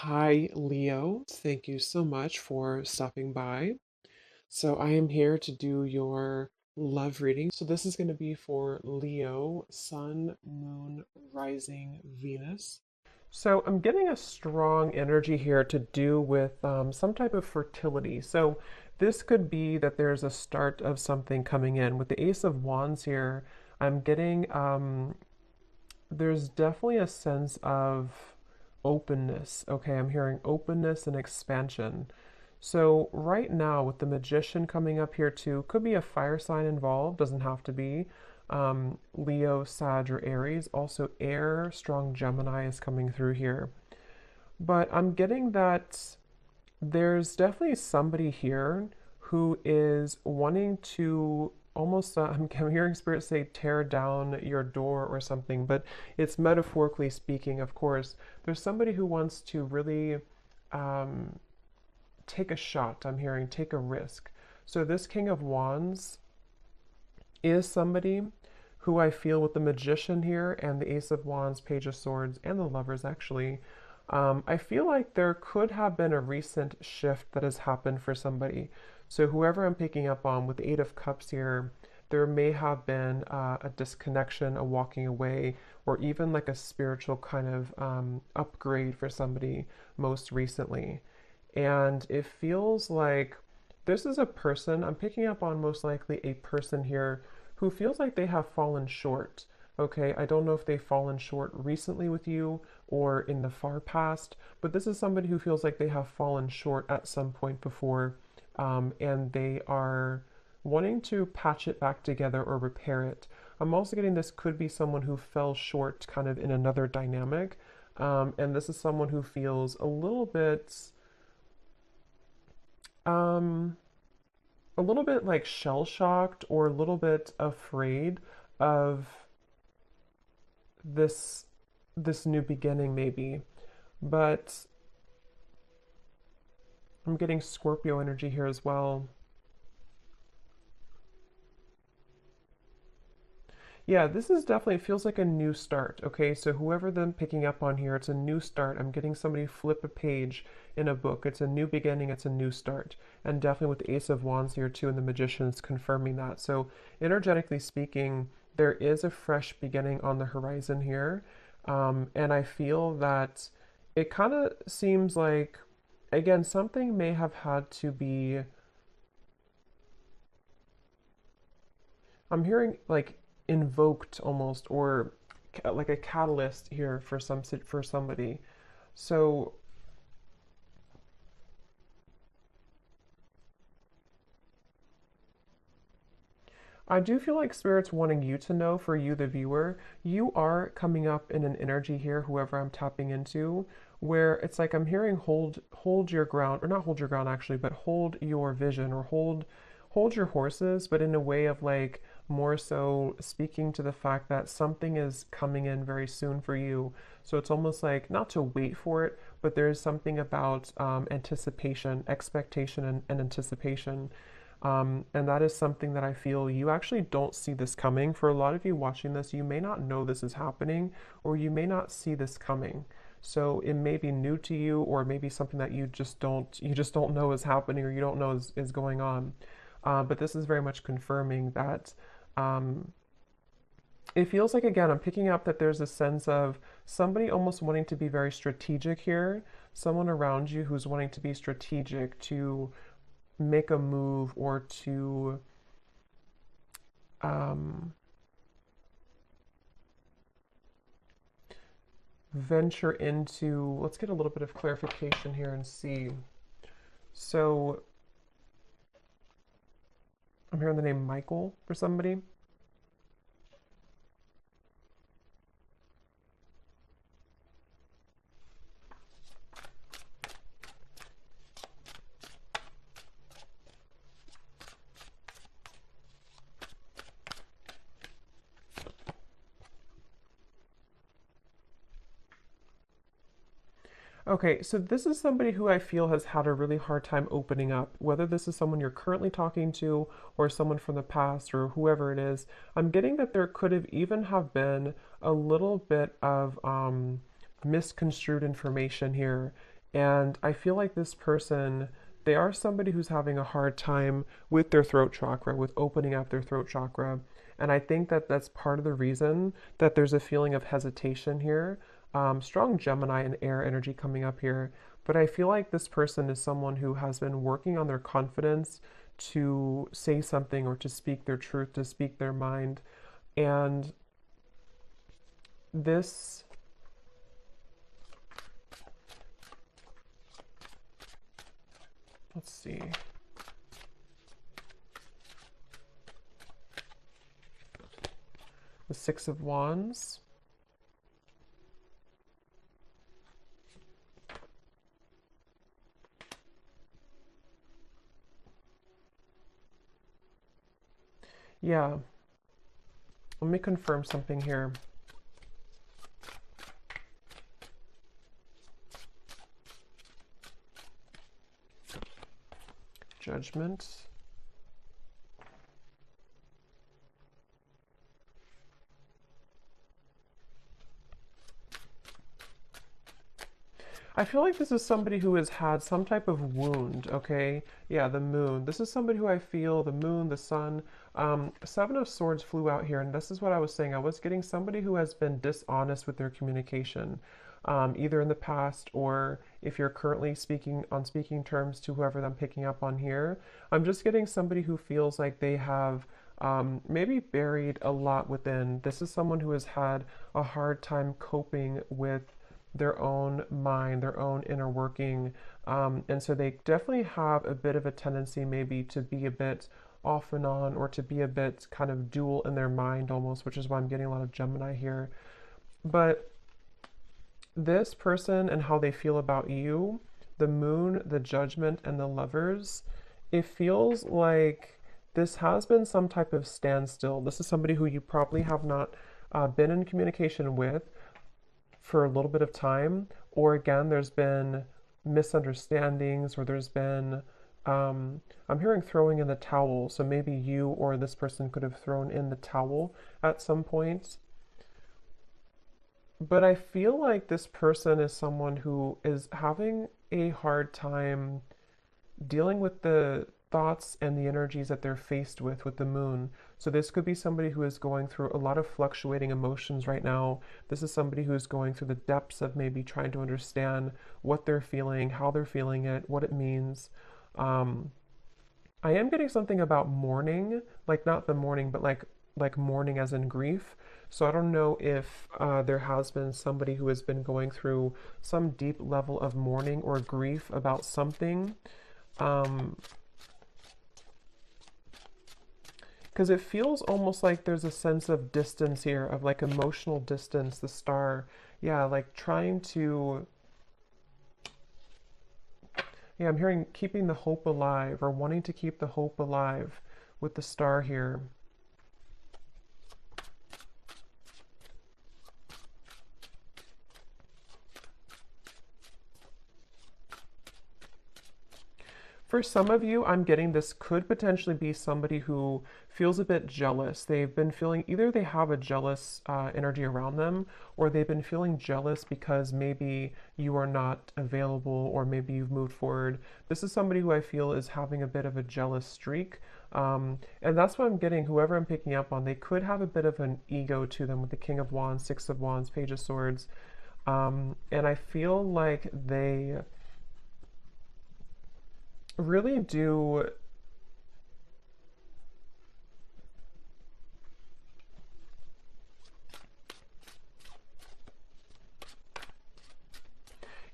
Hi, Leo. Thank you so much for stopping by. So, I am here to do your love reading. So, this is going to be for Leo, Sun, Moon, Rising, Venus. So, I'm getting a strong energy here to do with some type of fertility. So, this could be that there's a start of something coming in. With the Ace of Wands here, I'm getting there's definitely a sense of openness. Okay, I'm hearing openness and expansion. So, right now, with the Magician coming up here too, could be a fire sign involved, doesn't have to be. Leo, Sag, or Aries. Also, air, strong Gemini is coming through here. But I'm getting that there's definitely somebody here who is wanting to almost, I'm hearing Spirit say, tear down your door or something, but it's metaphorically speaking, of course. There's somebody who wants to really um, take a shot, I'm hearing, take a risk. So, this King of Wands is somebody who I feel with the Magician here and the Ace of Wands, Page of Swords, and the Lovers actually. I feel like there could have been a recent shift that has happened for somebody. So, whoever I'm picking up on with the Eight of Cups here, there may have been a disconnection, a walking away, or even like a spiritual kind of upgrade for somebody most recently. And it feels like this is a person, I'm picking up on most likely a person here who feels like they have fallen short. Okay, I don't know if they've fallen short recently with you or in the far past, but this is somebody who feels like they have fallen short at some point before, and they are wanting to patch it back together or repair it. I'm also getting this could be someone who fell short kind of in another dynamic, and this is someone who feels um, a little bit like shell shocked or a little bit afraid of this this new beginning maybe. But I'm getting Scorpio energy here as well. Yeah, this is definitely, it feels like a new start. Okay, so whoever them picking up on here, it's a new start. I'm getting somebody flip a page in a book. It's a new beginning, it's a new start. And definitely with the Ace of Wands here too, and the Magician's confirming that. So energetically speaking, there is a fresh beginning on the horizon here. And I feel that it kind of seems like, again, something may have had to be, I'm hearing like invoked almost, or like a catalyst here for somebody. So I do feel like Spirit's wanting you to know, for you, the viewer, you are coming up in an energy here, whoever I'm tapping into, where it's like I'm hearing hold your ground, or not hold your ground actually, but hold your vision, or hold your horses, but in a way of like more so speaking to the fact that something is coming in very soon for you. So it's almost like not to wait for it, but there's something about anticipation, expectation, and anticipation. And that is something that I feel you actually don't see this coming. For a lot of you watching this, you may not know this is happening, or you may not see this coming. So it may be new to you, or maybe something that you just don't know is happening, or you don't know is going on. But this is very much confirming that um, it feels like, again, I'm picking up that there's a sense of somebody almost wanting to be very strategic here, someone around you who's wanting to be strategic to make a move or to um, venture into. Let's get a little bit of clarification here and see. So I'm hearing the name Michael for somebody. Okay, so this is somebody who I feel has had a really hard time opening up. Whether this is someone you're currently talking to or someone from the past or whoever it is, I'm getting that there could have even have been a little bit of misconstrued information here. And I feel like this person, they are somebody who's having a hard time with their throat chakra, with opening up their throat chakra. And I think that that's part of the reason that there's a feeling of hesitation here. Strong Gemini and air energy coming up here. But I feel like this person is someone who has been working on their confidence to say something or to speak their truth, to speak their mind. And this, let's see. The Six of Wands. Yeah, let me confirm something here. Judgment. I feel like this is somebody who has had some type of wound, okay? Yeah, the moon. This is somebody who I feel, the moon, the sun. Seven of Swords flew out here, and this is what I was saying. I was getting somebody who has been dishonest with their communication, either in the past or if you're currently speaking on speaking terms to whoever I'm picking up on here. I'm just getting somebody who feels like they have maybe buried a lot within. This is someone who has had a hard time coping with their own mind, their own inner working. And so they definitely have a bit of a tendency maybe to be a bit off and on or to be a bit kind of dual in their mind almost, which is why I'm getting a lot of Gemini here. But this person and how they feel about you, the moon, the judgment, and the lovers, it feels like this has been some type of standstill. This is somebody who you probably have not been in communication with for a little bit of time, or again, there's been misunderstandings, or there's been, I'm hearing throwing in the towel. So maybe you or this person could have thrown in the towel at some point. But I feel like this person is someone who is having a hard time dealing with the thoughts and the energies that they're faced with the moon. So this could be somebody who is going through a lot of fluctuating emotions right now. This is somebody who is going through the depths of maybe trying to understand what they're feeling, how they're feeling it, what it means. Um, I am getting something about mourning, like not the mourning, but like mourning as in grief. So I don't know if there has been somebody who has been going through some deep level of mourning or grief about something. Um, because it feels almost like there's a sense of distance here, of like emotional distance, the star. Yeah, like trying to, yeah, I'm hearing keeping the hope alive or wanting to keep the hope alive with the star here. For some of you, I'm getting this could potentially be somebody who feels a bit jealous. They've been feeling either they have a jealous energy around them, or they've been feeling jealous because maybe you are not available, or maybe you've moved forward. This is somebody who I feel is having a bit of a jealous streak. And that's what I'm getting. Whoever I'm picking up on, they could have a bit of an ego to them with the King of Wands, Six of Wands, Page of Swords. And I feel like they really do.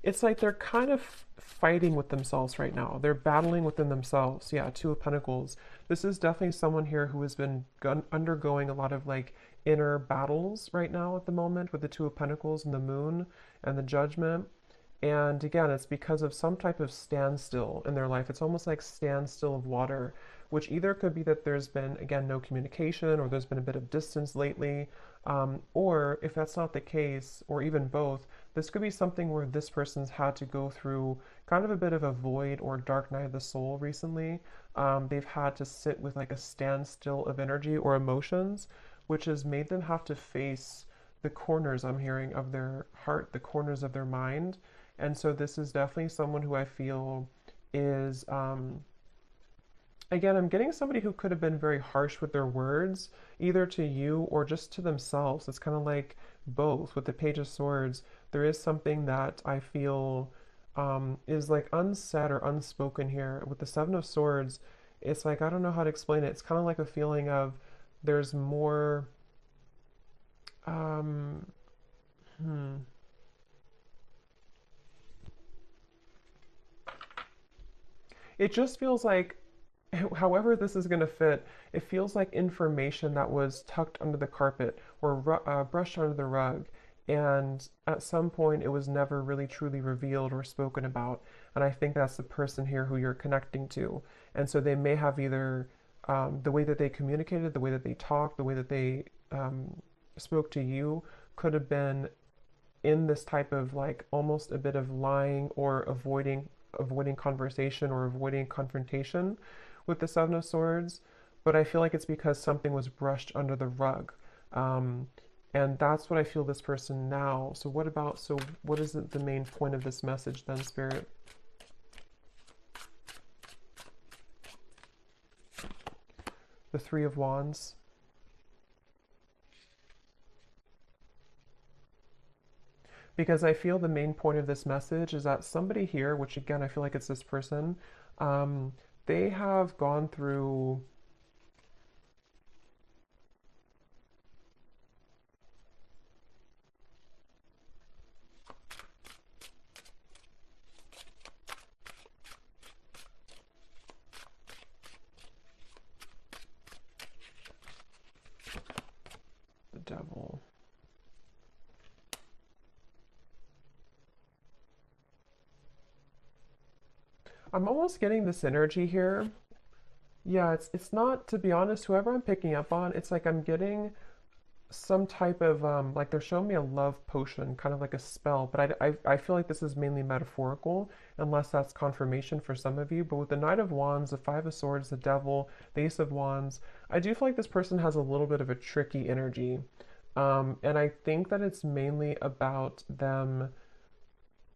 It's like they're kind of fighting with themselves right now. They're battling within themselves. Yeah, Two of Pentacles. This is definitely someone here who has been undergoing a lot of like inner battles right now at the moment with the Two of Pentacles and the Moon and the Judgment. And again, it's because of some type of standstill in their life. It's almost like standstill of water, which either could be that there's been, again, no communication, or there's been a bit of distance lately. Or if that's not the case, or even both, this could be something where this person's had to go through kind of a bit of a void or dark night of the soul recently. They've had to sit with like a standstill of energy or emotions, which has made them have to face the corners I'm hearing of their heart, the corners of their mind, And so this is definitely someone who I feel is, again, I'm getting somebody who could have been very harsh with their words, either to you or just to themselves. It's kind of like both. With the Page of Swords, there is something that I feel is like unsaid or unspoken here. With the Seven of Swords, it's like, I don't know how to explain it. It's kind of like a feeling of there's more, um, hmm. It just feels like, however this is going to fit, it feels like information that was tucked under the carpet or brushed under the rug. And at some point, it was never really truly revealed or spoken about. And I think that's the person here who you're connecting to. And so they may have either the way that they communicated, the way that they talked, the way that they spoke to you could have been in this type of like almost a bit of lying or avoiding conversation or avoiding confrontation with the Seven of Swords, but I feel like it's because something was brushed under the rug. Um, and that's what I feel this person now. So what is the main point of this message then, Spirit? The Three of Wands. Because I feel the main point of this message is that somebody here, which again, I feel like it's this person, um, they have gone through the Devil. I'm almost getting this energy here. Yeah, it's not, to be honest, whoever I'm picking up on, it's like I'm getting some type of like they're showing me a love potion, kind of like a spell, but I feel like this is mainly metaphorical, unless that's confirmation for some of you. But with the Knight of Wands, the Five of Swords, the Devil, the Ace of Wands, I do feel like this person has a little bit of a tricky energy. And I think that it's mainly about them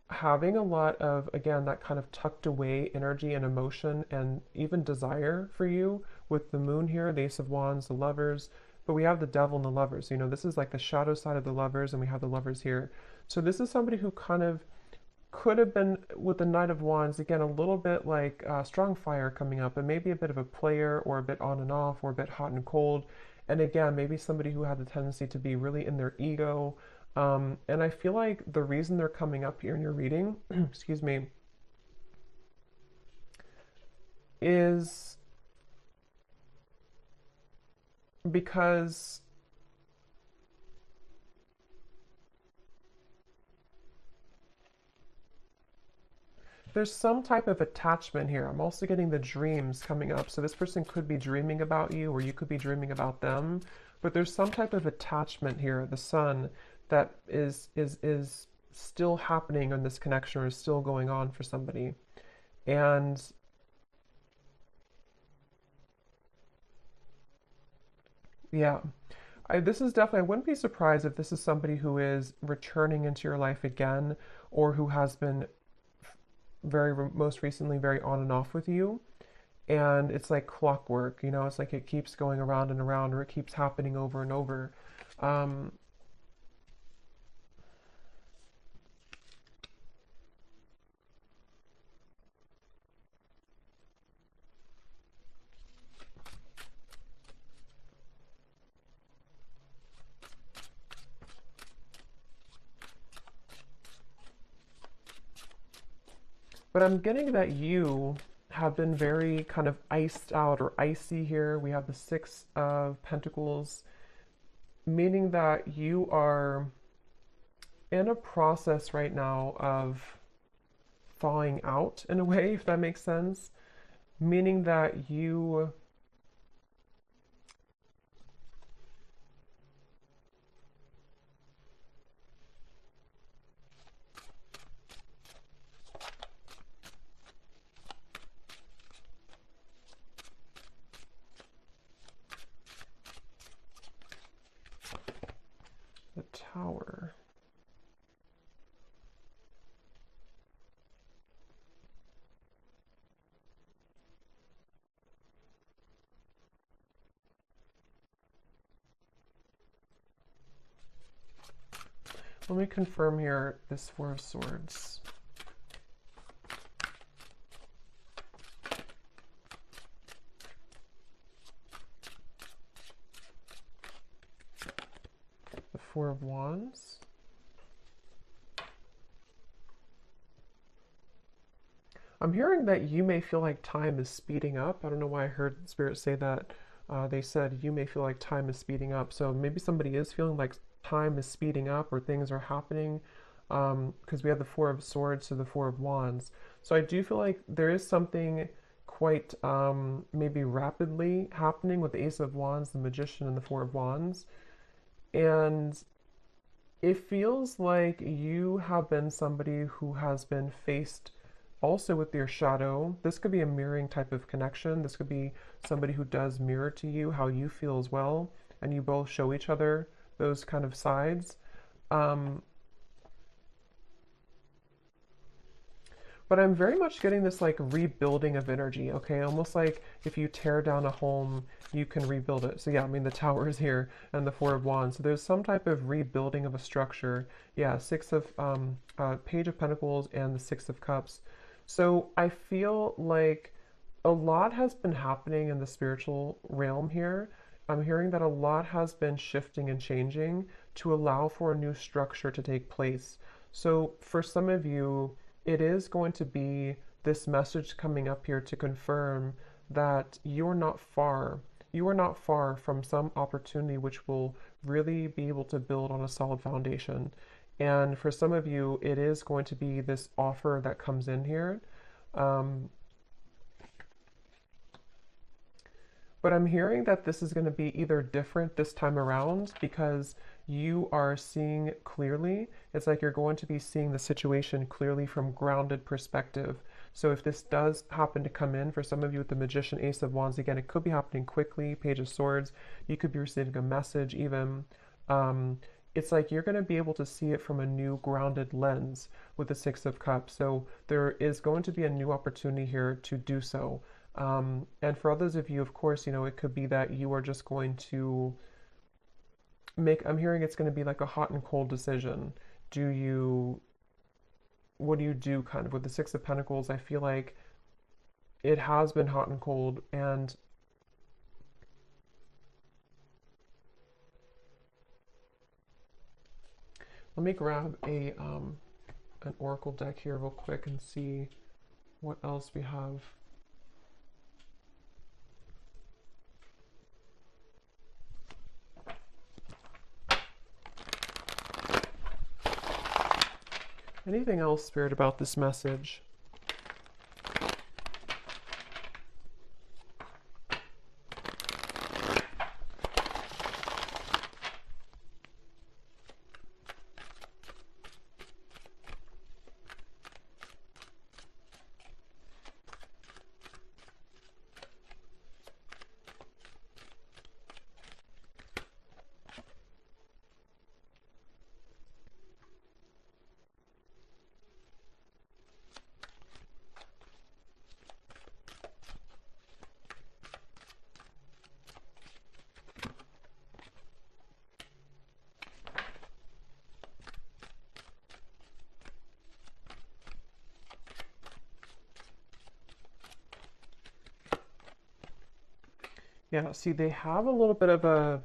having a lot of, again, that kind of tucked away energy and emotion and even desire for you with the Moon here, the Ace of Wands, the Lovers, but we have the Devil and the Lovers. You know, this is like the shadow side of the Lovers, and we have the Lovers here. So this is somebody who kind of could have been, with the Knight of Wands, again, a little bit like strong fire coming up, and maybe a bit of a player, or a bit on and off, or a bit hot and cold. And again, maybe somebody who had the tendency to be really in their ego. And I feel like the reason they're coming up here in your reading, excuse me, is because there's some type of attachment here. I'm also getting the dreams coming up. So this person could be dreaming about you, or you could be dreaming about them. But there's some type of attachment here, the Sun, that is still happening in this connection, or is still going on for somebody. And yeah, this is definitely, I wouldn't be surprised if this is somebody who is returning into your life again, or who has been most recently very on and off with you. And it's like clockwork, you know, it's like it keeps going around and around, or it keeps happening over and over. Um, but I'm getting that you have been very kind of iced out or icy here. We have the Six of Pentacles, meaning that you are in a process right now of thawing out in a way, if that makes sense. Meaning that you, the Tower. Let me confirm here this Four of Swords. The Four of Wands. I'm hearing that you may feel like time is speeding up. I don't know why I heard Spirit say that. They said you may feel like time is speeding up. So maybe somebody is feeling like time is speeding up or things are happening, because we have the Four of Swords to the Four of Wands. So I do feel like there is something quite maybe rapidly happening with the Ace of Wands, the Magician, and the Four of Wands. And it feels like you have been somebody who has been faced also with your shadow. This could be a mirroring type of connection. This could be somebody who does mirror to you how you feel as well, and you both show each other those kind of sides. Um, But I'm very much getting this like rebuilding of energy, okay? Almost like if you tear down a home, you can rebuild it. So yeah, I mean the Tower is here and the Four of Wands. So there's some type of rebuilding of a structure. Yeah, Page of Pentacles and the Six of Cups. So I feel like a lot has been happening in the spiritual realm here. I'm hearing that a lot has been shifting and changing to allow for a new structure to take place. So for some of you, it is going to be this message coming up here to confirm that you're not far. You are not far from some opportunity which will really be able to build on a solid foundation. And for some of you, it is going to be this offer that comes in here. Um, But I'm hearing that this is going to be either different this time around because you are seeing clearly. It's like you're going to be seeing the situation clearly from grounded perspective. So if this does happen to come in for some of you with the Magician, Ace of Wands, again, it could be happening quickly, Page of Swords. You could be receiving a message even. Um, it's like you're going to be able to see it from a new grounded lens with the Six of Cups. So there is going to be a new opportunity here to do so. And for others of you, of course, it could be that you are just going to I'm hearing it's going to be like a hot and cold decision. Do you, what do you do kind of with the Six of Pentacles? I feel like it has been hot and cold. And let me grab an oracle deck here real quick and see what else we have. Anything else, Spirit, about this message? Yeah, see, they have a little bit of a.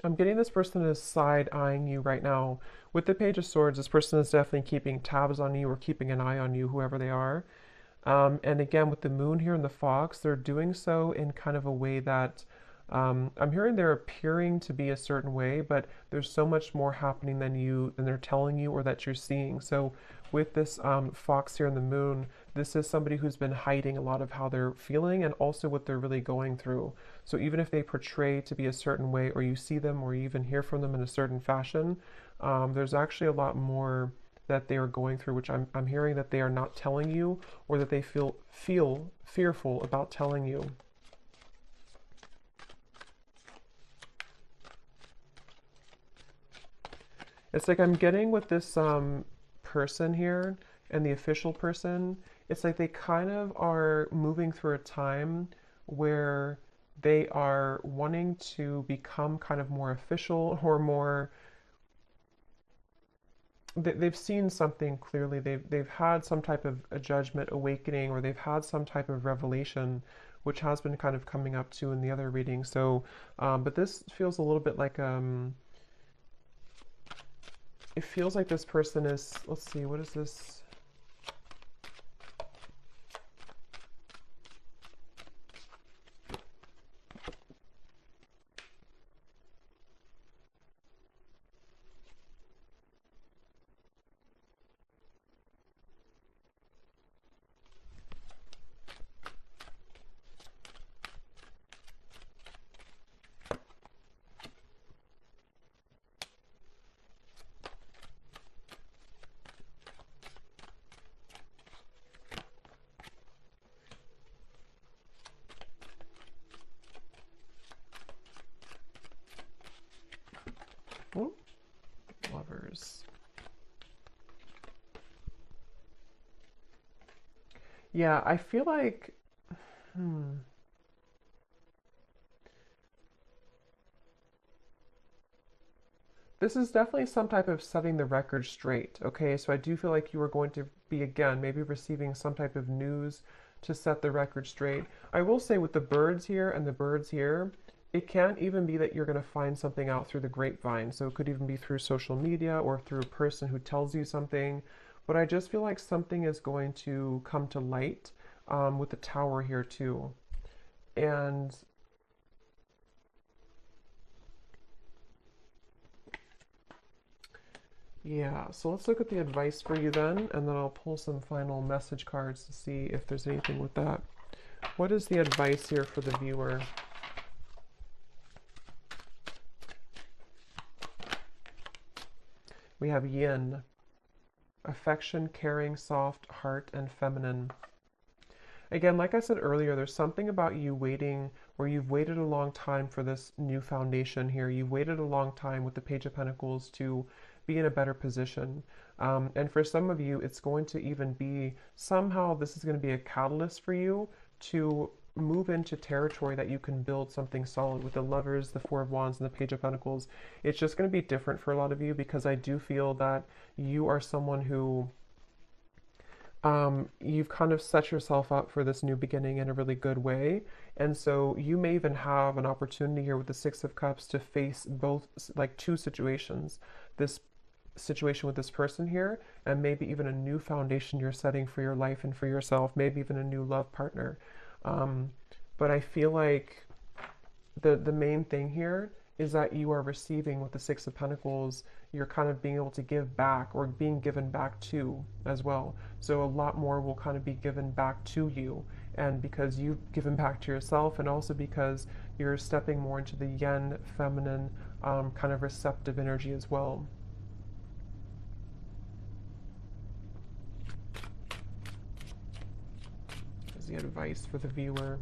I'm getting this person is side eyeing you right now. With the Page of Swords, this person is definitely keeping tabs on you or keeping an eye on you, whoever they are. And again, with the Moon here and the Fox, they're doing so in kind of a way that I'm hearing they're appearing to be a certain way, but there's so much more happening than they're telling you or that you're seeing. So with this Fox here and the Moon, this is somebody who's been hiding a lot of how they're feeling and also what they're really going through. So even if they portray to be a certain way, or you see them or you even hear from them in a certain fashion, there's actually a lot more that they are going through, which I'm hearing that they are not telling you, or that they feel fearful about telling you. It's like I'm getting with this person here and the official person, it's like they kind of are moving through a time where they are wanting to become kind of more official or more they've seen something clearly. They've had some type of a judgment awakening, or they've had some type of revelation, which has been kind of coming up too in the other reading. So, but this feels a little bit like it feels like this person is. Let's see, what is this? Oh, lovers. Yeah, I feel like. Hmm. This is definitely some type of setting the record straight, okay? So I do feel like you are going to be, again, maybe receiving some type of news to set the record straight. I will say with the birds here and the birds here, it can't even be that you're going to find something out through the grapevine. So it could even be through social media or through a person who tells you something. But I just feel like something is going to come to light with the tower here too. And yeah, so let's look at the advice for you then, and then I'll pull some final message cards to see if there's anything with that. What is the advice here for the viewer? We have yin, affection, caring, soft, heart, and feminine. Again, like I said earlier, there's something about you waiting, where you've waited a long time for this new foundation here. You've waited a long time with the Page of Pentacles to be in a better position. And for some of you, it's going to even be, somehow this is going to be a catalyst for you to move into territory that you can build something solid with the Lovers, the Four of Wands, and the Page of Pentacles. It's just going to be different for a lot of you, because I do feel that you are someone who you've kind of set yourself up for this new beginning in a really good way. And so you may even have an opportunity here with the Six of Cups to face both, like two situations. This situation with this person here, and maybe even a new foundation you're setting for your life and for yourself, maybe even a new love partner. Um, but I feel like the main thing here is that you are receiving with the Six of Pentacles, you're kind of being able to give back, or being given back to as well. So a lot more will kind of be given back to you, and because you've given back to yourself, and also because you're stepping more into the yin, feminine, kind of receptive energy as well. Is the advice for the viewer.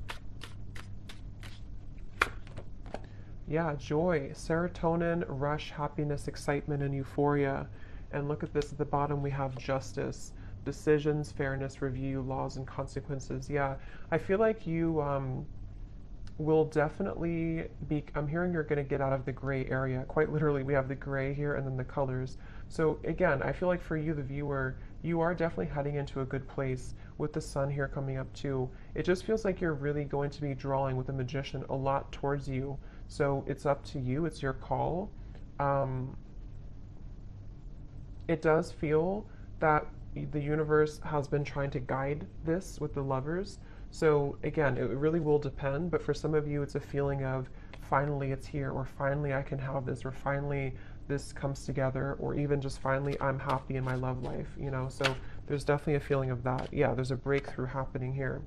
Yeah, joy, serotonin, rush, happiness, excitement, and euphoria. And look at this at the bottom, we have justice, decisions, fairness, review, laws, and consequences. Yeah, I feel like you will definitely be, I'm hearing you're going to get out of the gray area. Quite literally, we have the gray here and then the colors. So again, I feel like for you, the viewer, you are definitely heading into a good place with the sun here coming up too. It just feels like you're really going to be drawing with the magician a lot towards you. So it's up to you, it's your call. Um, it does feel that the universe has been trying to guide this with the lovers. So again, it really will depend, but for some of you, it's a feeling of finally it's here, or finally I can have this, or finally this comes together, or even just finally I'm happy in my love life, you know? So there's definitely a feeling of that. Yeah, there's a breakthrough happening here.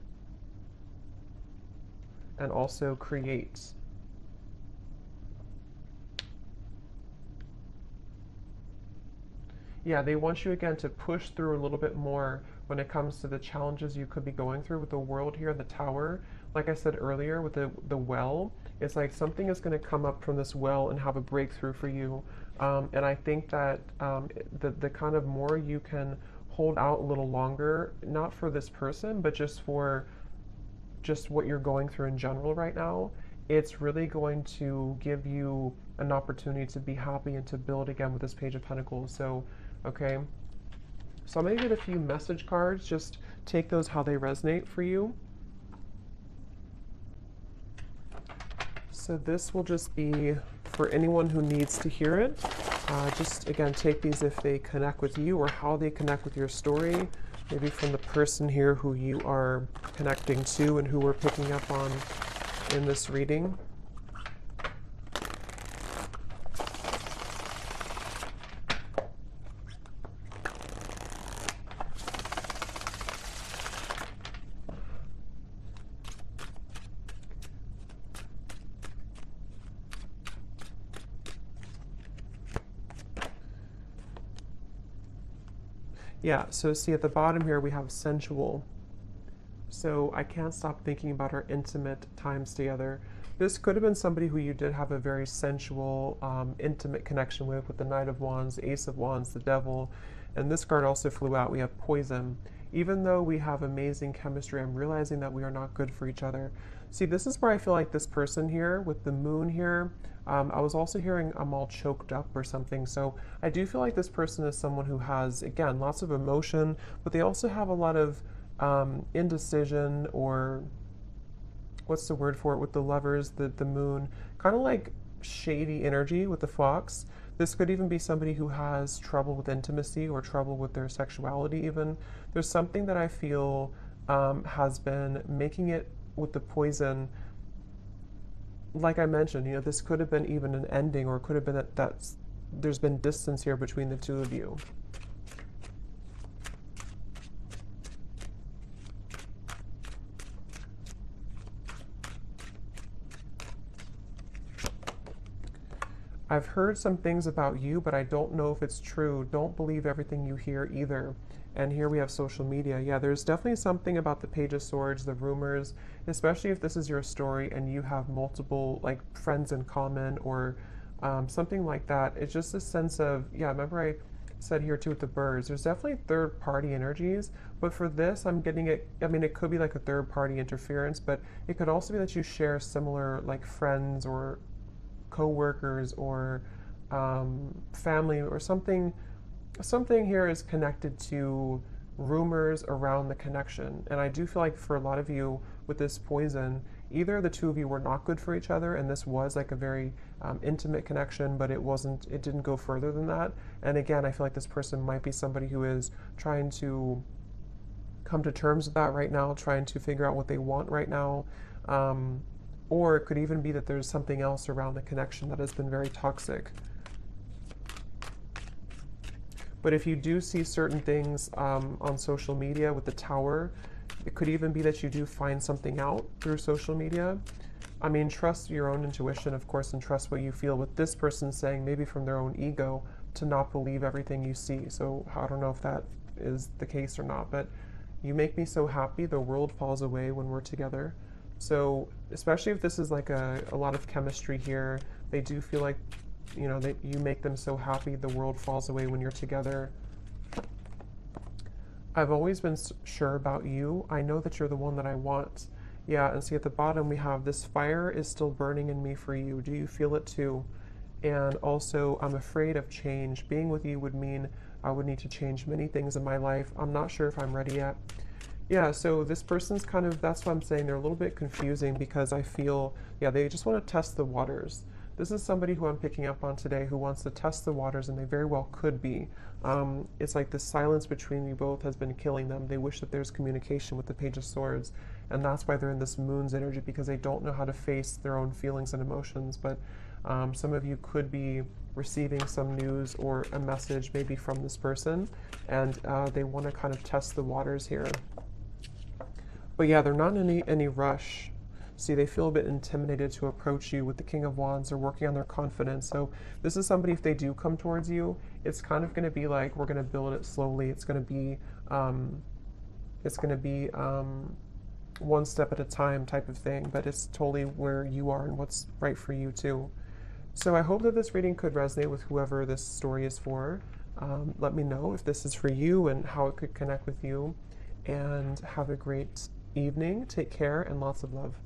And also create. Yeah, they want you again to push through a little bit more when it comes to the challenges you could be going through with the world here in the tower. Like I said earlier with the well, it's like something is going to come up from this well and have a breakthrough for you. And I think that the kind of more you can hold out a little longer, not for this person, but just for just what you're going through in general right now, it's really going to give you an opportunity to be happy and to build again with this Page of Pentacles. So Okay, so I'm going to get a few message cards. Just take those how they resonate for you. So this will just be for anyone who needs to hear it. Just again, take these if they connect with you or how they connect with your story. Maybe from the person here who you are connecting to and who we're picking up on in this reading. Yeah, so see at the bottom here we have sensual. So I can't stop thinking about our intimate times together. This could have been somebody who you did have a very sensual, intimate connection with the Knight of Wands, the Ace of Wands, the Devil. And this card also flew out. We have poison. Even though we have amazing chemistry, I'm realizing that we are not good for each other. See, this is where I feel like this person here with the moon here, I was also hearing I'm all choked up or something. So I do feel like this person is someone who has, again, lots of emotion, but they also have a lot of indecision, or what's the word for it with the lovers, the moon, kind of like shady energy with the fox. This could even be somebody who has trouble with intimacy or trouble with their sexuality even. There's something that I feel has been making it with the poison. Like I mentioned, this could have been even an ending, or it could have been that there's been distance here between the two of you. I've heard some things about you, but I don't know if it's true. Don't believe everything you hear either. And here we have social media. Yeah, there's definitely something about the Page of Swords, the rumors, especially if this is your story and you have multiple like friends in common, or something like that. It's just a sense of, yeah, remember I said here too with the birds, there's definitely third party energies, but for this I'm getting it, I mean, it could be like a third party interference, but it could also be that you share similar like friends or co-workers or family or something. Something here is connected to rumors around the connection. And I do feel like for a lot of you with this poison, either the two of you were not good for each other and this was like a very intimate connection, but it didn't go further than that. And again, I feel like this person might be somebody who is trying to come to terms with that right now, trying to figure out what they want right now. Or it could even be that there's something else around the connection that has been very toxic. But if you do see certain things on social media with the Tower, it could even be that you do find something out through social media. I mean, trust your own intuition, of course, and trust what you feel. With this person saying, maybe from their own ego, to not believe everything you see. So I don't know if that is the case or not, but you make me so happy. The world falls away when we're together. So especially if this is like a lot of chemistry here, they do feel like, that you make them so happy, the world falls away when you're together. I've always been sure about you. I know that you're the one that I want. Yeah, and see at the bottom we have, this fire is still burning in me for you. Do you feel it too? And also, I'm afraid of change. Being with you would mean I would need to change many things in my life. I'm not sure if I'm ready yet. Yeah, so this person's kind of, that's what I'm saying, they're a little bit confusing because I feel, yeah, they just want to test the waters. This is somebody who I'm picking up on today who wants to test the waters, and they very well could be. It's like the silence between you both has been killing them. They wish that there's communication with the Page of Swords, and that's why they're in this moon's energy, because they don't know how to face their own feelings and emotions. But some of you could be receiving some news or a message maybe from this person, and they want to kind of test the waters here. But yeah, they're not in any rush. See, they feel a bit intimidated to approach you with the King of Wands. They're working on their confidence. So this is somebody, if they do come towards you, it's kind of going to be like, we're going to build it slowly. It's going to be, one step at a time type of thing, but it's totally where you are and what's right for you too. So I hope that this reading could resonate with whoever this story is for. Let me know if this is for you and how it could connect with you. And have a great evening. Take care and lots of love.